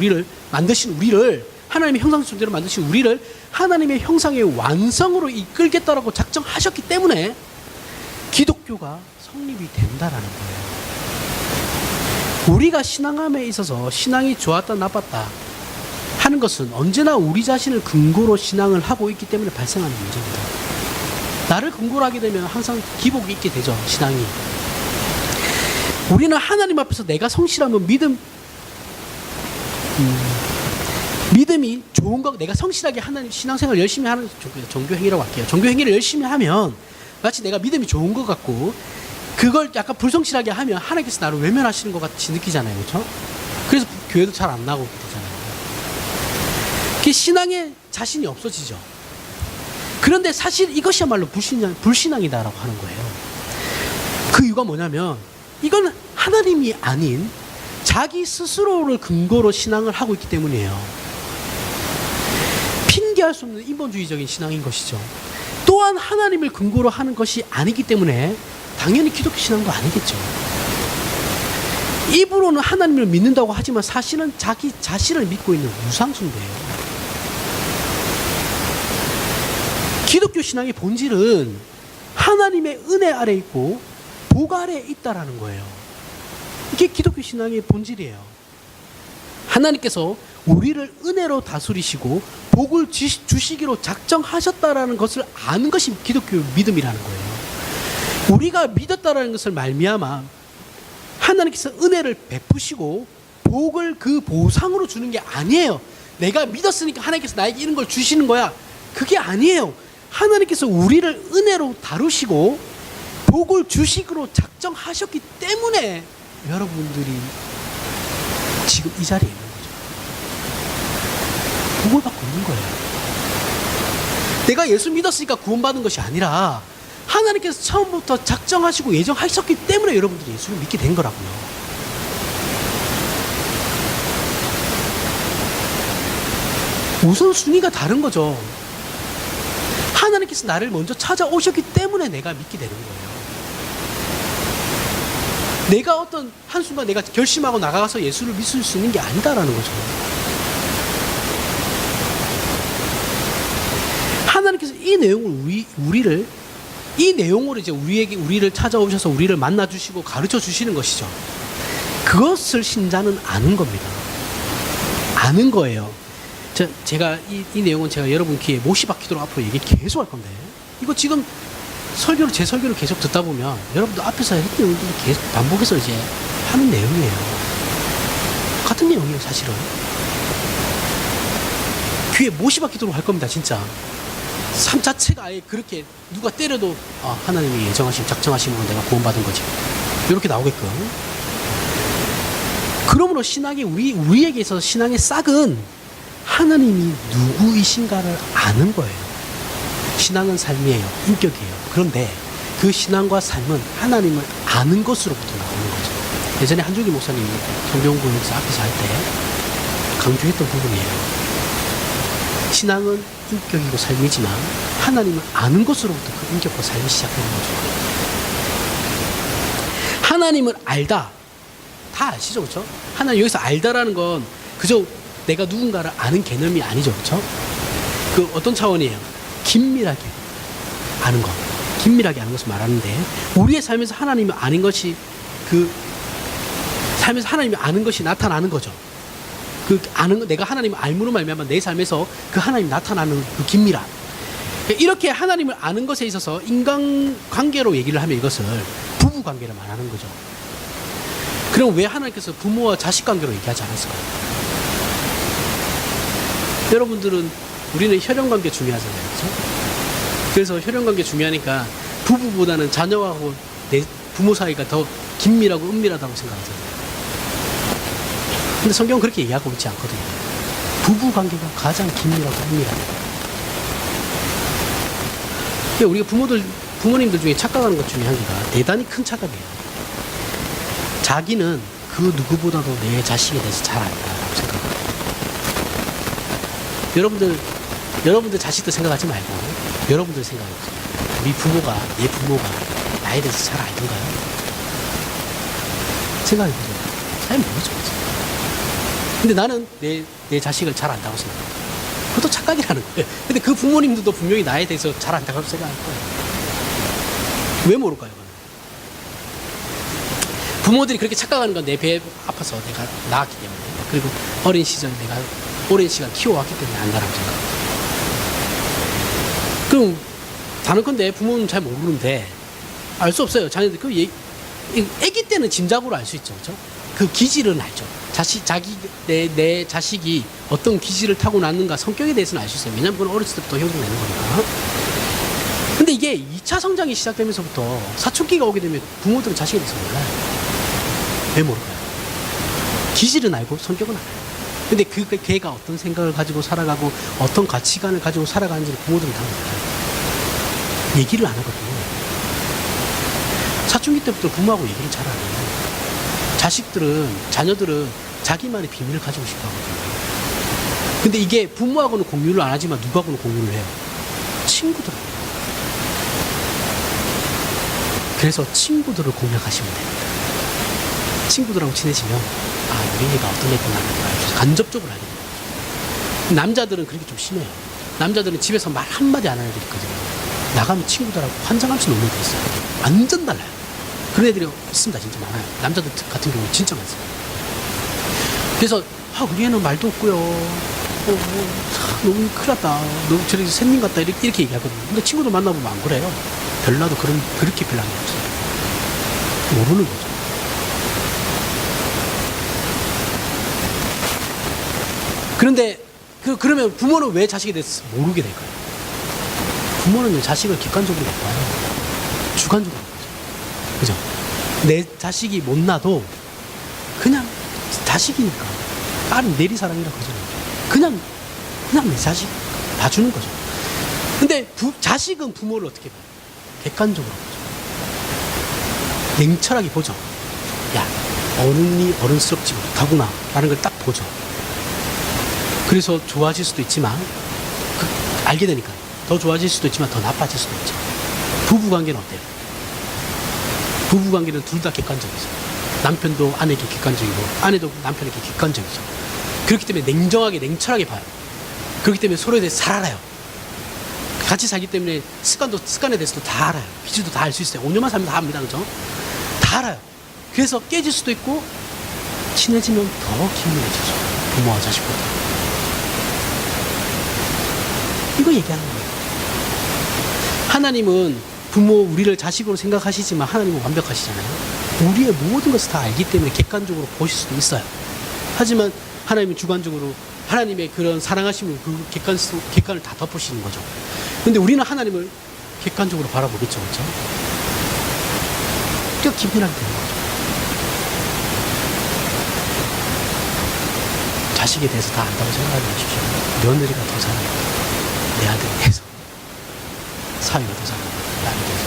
하나님의 형상적 존재로 만드신 우리를 하나님의 형상의 완성으로 이끌겠다라고 작정하셨기 때문에 기독교가 성립이 된다라는 거예요. 우리가 신앙함에 있어서 신앙이 좋았다 나빴다 하는 것은 언제나 우리 자신을 근거로 신앙을 하고 있기 때문에 발생하는 문제입니다. 나를 근거로 하게 되면 항상 기복이 있게 되죠. 신앙이. 우리는 하나님 앞에서 내가 성실하면 믿음이 좋은 거, 내가 성실하게 하나님 신앙생활 열심히 하는 종교행위라고 할게요. 종교행위를 열심히 하면 마치 내가 믿음이 좋은 것 같고 그걸 약간 불성실하게 하면 하나님께서 나를 외면하시는 것 같이 느끼잖아요. 그렇죠? 그래서 교회도 잘 안 나오게 되잖아요. 그 신앙에 자신이 없어지죠. 그런데 사실 이것이야말로 불신앙이다라고 하는 거예요. 그 이유가 뭐냐면 이건 하나님이 아닌 자기 스스로를 근거로 신앙을 하고 있기 때문이에요. 핑계할 수 없는 인본주의적인 신앙인 것이죠. 또한 하나님을 근거로 하는 것이 아니기 때문에 당연히 기독교 신앙도 아니겠죠. 입으로는 하나님을 믿는다고 하지만 사실은 자기 자신을 믿고 있는 우상숭배예요. 기독교 신앙의 본질은 하나님의 은혜 아래 있고 복 아래 있다라는 거예요. 이게 기독교 신앙의 본질이에요. 하나님께서 우리를 은혜로 다스리시고 복을 주시기로 작정하셨다라는 것을 아는 것이 기독교 믿음이라는 거예요. 우리가 믿었다라는 것을 말미암아 하나님께서 은혜를 베푸시고 복을 그 보상으로 주는 게 아니에요. 내가 믿었으니까 하나님께서 나에게 이런 걸 주시는 거야. 그게 아니에요. 하나님께서 우리를 은혜로 다루시고 복을 주시기로 작정하셨기 때문에 여러분들이 지금 이 자리에 있는 거죠. 복을 받고 있는 거예요. 내가 예수 믿었으니까 구원받은 것이 아니라 하나님께서 처음부터 작정하시고 예정하셨기 때문에 여러분들이 예수를 믿게 된 거라고요. 우선순위가 다른 거죠. 하나님께서 나를 먼저 찾아오셨기 때문에 내가 믿게 되는 거예요. 내가 어떤 한순간 내가 결심하고 나가서 예수를 믿을 수 있는 게 아니다라는 거죠. 하나님께서 이 내용을 이 내용으로 이제 우리를 찾아오셔서 우리를 만나 주시고 가르쳐 주시는 것이죠. 그것을 신자는 아는 겁니다. 아는 거예요. 제가 이 내용은 제가 여러분 귀에 못이 박히도록 앞으로 얘기 계속 할 건데, 이거 지금 제 설교를 계속 듣다 보면 여러분들 앞에서 했던 내용들이 계속 반복해서 이제 하는 내용이에요. 같은 내용이에요, 사실은. 귀에 못이 박히도록 할 겁니다, 진짜. 삶 자체가 아예 그렇게 누가 때려도 하나님이 예정하신 작정하시면 내가 구원받은 거지, 이렇게 나오게끔. 그러므로 신앙이 우리에게 있어서 신앙의 싹은 하나님이 누구이신가를 아는 거예요. 신앙은 삶이에요, 인격이에요. 그런데 그 신앙과 삶은 하나님을 아는 것으로부터 나오는 거죠. 예전에 한종기 목사님이 성경구역에서 앞에서 할 때 강조했던 부분이에요. 신앙은 인격이고 삶이지만 하나님을 아는 것으로부터 그 인격과 삶이 시작되는 거죠. 하나님을 알다, 다 아시죠, 그렇죠? 하나님, 여기서 알다라는 건 그저 내가 누군가를 아는 개념이 아니죠, 그렇죠? 그 어떤 차원이에요? 긴밀하게 아는 것, 긴밀하게 아는 것을 말하는데, 우리의 삶에서 하나님을 아는 것이, 그 삶에서 하나님을 아는 것이 나타나는 거죠. 그 아는, 내가 하나님을 알므로 말미암아 내 삶에서 그 하나님 나타나는 그 긴밀함. 이렇게 하나님을 아는 것에 있어서 인간관계로 얘기를 하면 이것을 부부관계를 말하는 거죠. 그럼 왜 하나님께서 부모와 자식관계로 얘기하지 않았을까요? 여러분들은, 우리는 혈연관계 중요하잖아요, 그렇죠? 그래서 혈연관계 중요하니까 부부보다는 자녀하고 내 부모 사이가 더 긴밀하고 은밀하다고 생각하잖아요. 근데 성경은 그렇게 얘기하고 있지 않거든요. 부부관계가 가장 긴밀하고 은밀하다. 우리가 부모님들 중에 착각하는 것 중에 한 개가 대단히 큰 착각이에요. 자기는 그 누구보다도 내 자식에 대해서 잘 안다라고 생각해요. 여러분들 자식들 생각하지 말고 여러분들 생각해보세요. 내 부모가 나에 대해서 잘 알던가요? 생각해보세요. 잘 모르죠. 근데 나는 내 자식을 잘 안다고 생각해요. 그것도 착각이라는 거예요. 근데 그 부모님들도 분명히 나에 대해서 잘 안다고 생각할 거예요. 왜 모를까요? 부모들이 그렇게 착각하는 건 내 배에 아파서 내가 낳았기 때문에, 그리고 어린 시절 내가 오랜 시간 키워왔기 때문에 안다라고 생각합니다. 그럼 다른건데 부모는 잘 모르는데 알 수 없어요. 자녀들 아기 때는 짐작으로 알 수 있죠, 그렇죠? 그 기질은 알죠. 내 자식이 어떤 기질을 타고 났는가, 성격에 대해서는 알 수 있어요. 왜냐면 그건 어렸을 때부터 형성되는 거니까. 근데 이게 2차 성장이 시작되면서부터 사춘기가 오게 되면 부모들은 자식에 대해서 몰라요. 왜 모를까요? 기질은 알고 성격은 알아요. 근데 걔가 어떤 생각을 가지고 살아가고 어떤 가치관을 가지고 살아가는지를 부모들은 다 몰라요. 얘기를 안 하거든요. 사춘기 때부터 부모하고 얘기를 잘 안 해요. 자녀들은 자기만의 비밀을 가지고 싶어 하거든요. 근데 이게 부모하고는 공유를 안 하지만 누구하고는 공유를 해요? 친구들하고. 그래서 친구들을 공략하시면 됩니다. 친구들하고 친해지면 우리 애가 어떤 애구나 간접적으로 알게 됩니다. 남자들은 그렇게 좀 심해요. 남자들은 집에서 말 한마디 안 하는 애들이 있거든요. 나가면 친구들하고 환장하면서 노는 애들이 있어요. 완전 달라요. 그런 애들이 있습니다. 진짜 많아요. 남자들 같은 경우는 진짜 많습니다. 그래서 우리 애는 말도 없고요. 너무 큰일 났다. 너무 저렇게 샌님 같다. 이렇게 얘기하거든요. 근데 친구들 만나보면 안 그래요. 별나도 그렇게 별난 게 없어요. 모르는 거죠. 그런데 그러면 부모는 왜 자식에 대해서 모르게 될까요? 부모는 자식을 객관적으로 못 봐요. 주관적으로 보죠. 그죠? 내 자식이 못나도 그냥 자식이니까 딸은 내리사랑이라 그러잖아요. 그냥 내 자식 봐주는 거죠. 근데 자식은 부모를 어떻게 봐요? 객관적으로 보죠. 냉철하게 보죠. 야, 어른이 어른스럽지 못하구나 라는 걸 딱 보죠. 그래서 좋아질 수도 있지만 알게 되니까 더 좋아질 수도 있지만 더 나빠질 수도 있죠. 부부관계는 어때요? 부부관계는 둘 다 객관적이죠. 남편도 아내에게 객관적이고 아내도 남편에게 객관적이죠. 그렇기 때문에 냉철하게 봐요. 그렇기 때문에 서로에 대해서 잘 알아요. 같이 살기 때문에 습관에 대해서도 다 알아요. 기준도 다 알 수 있어요. 5년만 살면 다 압니다. 그죠? 다 알아요. 그래서 깨질 수도 있고 친해지면 더 긴밀해지죠. 부모와 자식보다. 이거 얘기하는 거예요. 하나님은 우리를 자식으로 생각하시지만 하나님은 완벽하시잖아요. 우리의 모든 것을 다 알기 때문에 객관적으로 보실 수도 있어요. 하지만 하나님은 주관적으로 하나님의 그런 사랑하심을 그 객관을 다 덮으시는 거죠. 근데 우리는 하나님을 객관적으로 바라보겠죠. 그렇죠? 꽤 긴밀하게 되는 거죠. 자식에 대해서 다 안다고 생각하지 마십시오. 며느리가 더 잘합니다. 내 아들에 대해서. 사위가 더 잘합니다. 나에 대해서.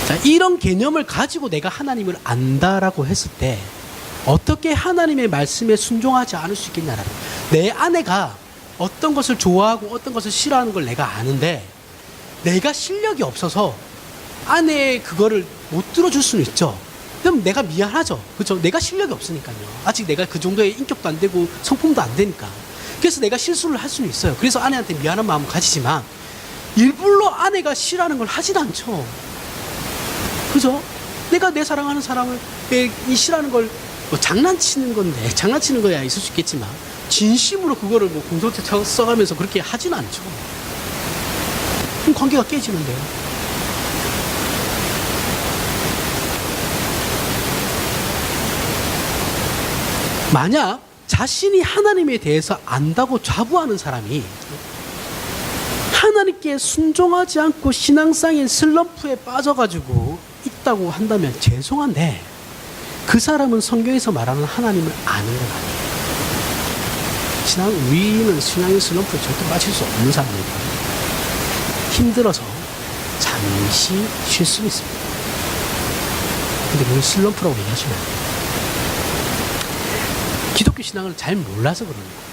자, 이런 개념을 가지고 내가 하나님을 안다라고 했을 때 어떻게 하나님의 말씀에 순종하지 않을 수 있겠냐라는 거예요. 내 아내가 어떤 것을 좋아하고 어떤 것을 싫어하는 걸 내가 아는데 내가 실력이 없어서 아내의 그거를 못 들어줄 수는 있죠. 그럼 내가 미안하죠. 그렇죠? 내가 실력이 없으니까요. 아직 내가 그 정도의 인격도 안 되고 성품도 안 되니까. 그래서 내가 실수를 할 수는 있어요. 그래서 아내한테 미안한 마음을 가지지만 일부러 아내가 싫어하는 걸 하진 않죠. 그죠? 내가 내 사랑하는 사람을 이 싫어하는 걸 장난치는 건데 장난치는 거야 있을 수 있겠지만 진심으로 그거를 공동체 써가면서 그렇게 하진 않죠. 그럼 관계가 깨지는데요. 만약 자신이 하나님에 대해서 안다고 자부하는 사람이 하나님께 순종하지 않고 신앙상의 슬럼프에 빠져가지고 있다고 한다면 죄송한데 그 사람은 성경에서 말하는 하나님을 아는 건 아니에요. 우리는 신앙의 슬럼프에 절대 빠질 수 없는 사람입니다. 힘들어서 잠시 쉴 수 있습니다. 근데 그걸 슬럼프라고 얘기하시면 안 돼요. 기독교 신앙을 잘 몰라서 그러는 거예요.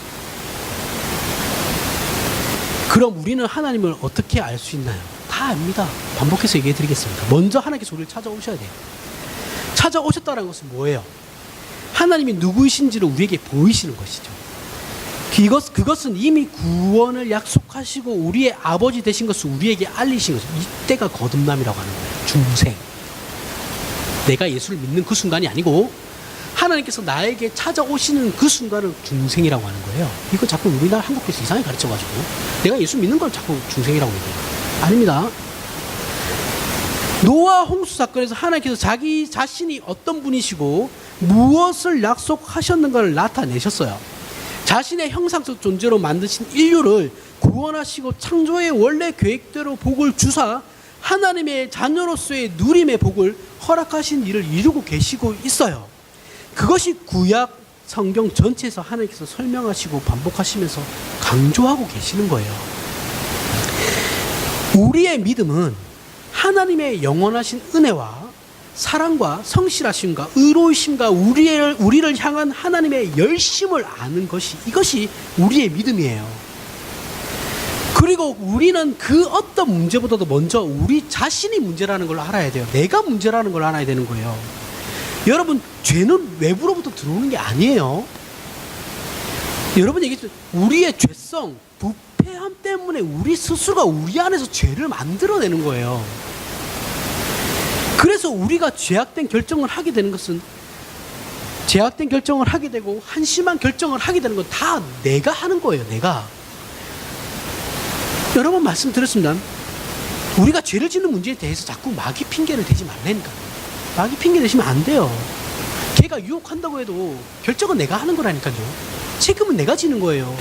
그럼 우리는 하나님을 어떻게 알 수 있나요? 다 압니다. 반복해서 얘기해 드리겠습니다. 먼저 하나님께서 우리를 찾아오셔야 돼요. 찾아오셨다는 것은 뭐예요? 하나님이 누구이신지를 우리에게 보이시는 것이죠. 그것은 이미 구원을 약속하시고 우리의 아버지 되신 것을 우리에게 알리신 거죠. 이때가 거듭남이라고 하는 거예요. 중생. 내가 예수를 믿는 그 순간이 아니고 하나님께서 나에게 찾아오시는 그 순간을 중생이라고 하는 거예요. 이거 자꾸 우리나라 한국에서 이상하게 가르쳐가지고 내가 예수 믿는 걸 자꾸 중생이라고 얘기해요. 아닙니다. 노아 홍수 사건에서 하나님께서 자기 자신이 어떤 분이시고 무엇을 약속하셨는가를 나타내셨어요. 자신의 형상적 존재로 만드신 인류를 구원하시고 창조의 원래 계획대로 복을 주사 하나님의 자녀로서의 누림의 복을 허락하신 일을 이루고 계시고 있어요. 그것이 구약 성경 전체에서 하나님께서 설명하시고 반복하시면서 강조하고 계시는 거예요. 우리의 믿음은 하나님의 영원하신 은혜와 사랑과 성실하심과 의로우심과 우리를 향한 하나님의 열심을 아는 것이 이것이 우리의 믿음이에요. 그리고 우리는 그 어떤 문제보다도 먼저 우리 자신이 문제라는 걸 알아야 돼요. 내가 문제라는 걸 알아야 되는 거예요. 여러분, 죄는 외부로부터 들어오는 게 아니에요. 여러분 얘기했죠. 우리의 죄성, 부패함 때문에 우리 스스로가 우리 안에서 죄를 만들어내는 거예요. 그래서 우리가 죄악된 결정을 하게 되는 것은, 죄악된 결정을 하게 되고 한심한 결정을 하게 되는 건 다 내가 하는 거예요. 내가. 여러 번 말씀드렸습니다. 우리가 죄를 짓는 문제에 대해서 자꾸 마귀 핑계를 대지 말라니까. 마귀 핑계 대시면 안 돼요. 걔가 유혹한다고 해도 결정은 내가 하는 거라니까요. 책임은 내가 지는 거예요.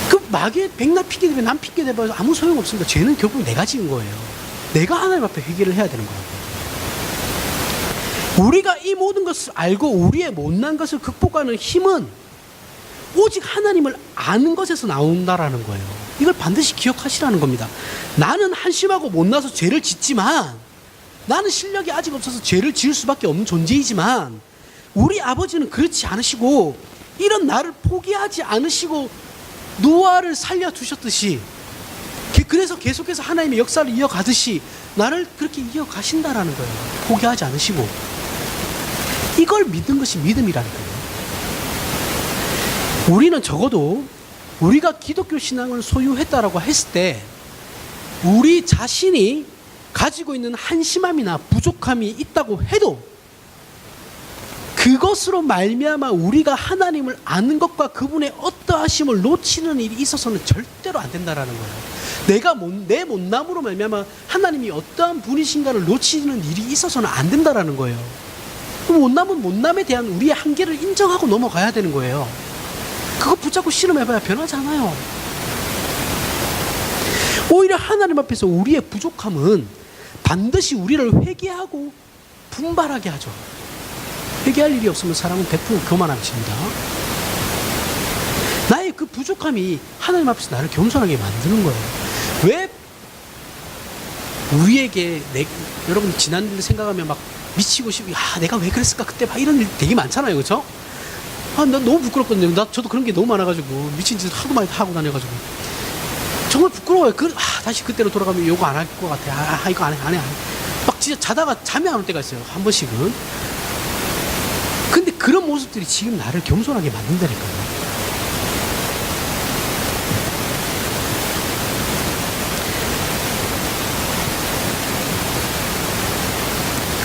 그 마귀에 백날 핑계 대면 난 핑계 대봐서 아무 소용없습니다. 죄는 결국 내가 지은 거예요. 내가 하나님 앞에 회개를 해야 되는 거예요. 우리가 이 모든 것을 알고 우리의 못난 것을 극복하는 힘은 오직 하나님을 아는 것에서 나온다라는 거예요. 이걸 반드시 기억하시라는 겁니다. 나는 한심하고 못나서 죄를 짓지만, 나는 실력이 아직 없어서 죄를 지을 수밖에 없는 존재이지만, 우리 아버지는 그렇지 않으시고 이런 나를 포기하지 않으시고 노아를 살려두셨듯이, 그래서 계속해서 하나님의 역사를 이어가듯이 나를 그렇게 이어가신다라는 거예요. 포기하지 않으시고. 이걸 믿는 것이 믿음이라는 거예요. 우리는 적어도 우리가 기독교 신앙을 소유했다라고 했을 때 우리 자신이 가지고 있는 한심함이나 부족함이 있다고 해도 그것으로 말미암아 우리가 하나님을 아는 것과 그분의 어떠하심을 놓치는 일이 있어서는 절대로 안 된다라는 거예요. 내 못남으로 말미암아 하나님이 어떠한 분이신가를 놓치는 일이 있어서는 안 된다라는 거예요. 그럼 못남은 못남에 대한 우리의 한계를 인정하고 넘어가야 되는 거예요. 그거 붙잡고 씨름해봐야 변하지 않아요. 오히려 하나님 앞에서 우리의 부족함은 반드시 우리를 회개하고 분발하게 하죠. 회개할 일이 없으면 사람은 100% 교만함입니다. 나의 그 부족함이 하나님 앞에서 나를 겸손하게 만드는 거예요. 왜 우리에게 여러분 지난 일 생각하면 막 미치고 싶고, 내가 왜 그랬을까 그때 막 이런 일 되게 많잖아요, 그렇죠? 나 너무 부끄럽거든요. 저도 그런 게 너무 많아가지고 미친 짓을 하도 많이 하고 다녀가지고 정말 부끄러워요. 다시 그때로 돌아가면 요거 안 할 것 같아. 이거 안 해. 막 진짜 자다가 잠이 안 올 때가 있어요. 한 번씩은. 근데 그런 모습들이 지금 나를 겸손하게 만든다니까요.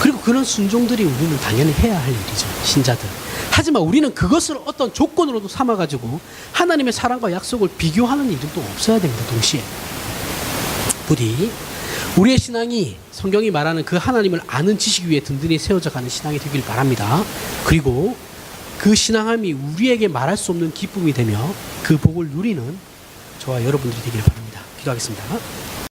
그리고 그런 순종들이 우리는 당연히 해야 할 일이죠. 신자들. 하지만 우리는 그것을 어떤 조건으로도 삼아가지고 하나님의 사랑과 약속을 비교하는 일은 또 없어야 됩니다. 동시에. 부디 우리의 신앙이 성경이 말하는 그 하나님을 아는 지식 위에 든든히 세워져 가는 신앙이 되길 바랍니다. 그리고 그 신앙함이 우리에게 말할 수 없는 기쁨이 되며 그 복을 누리는 저와 여러분들이 되길 바랍니다. 기도하겠습니다.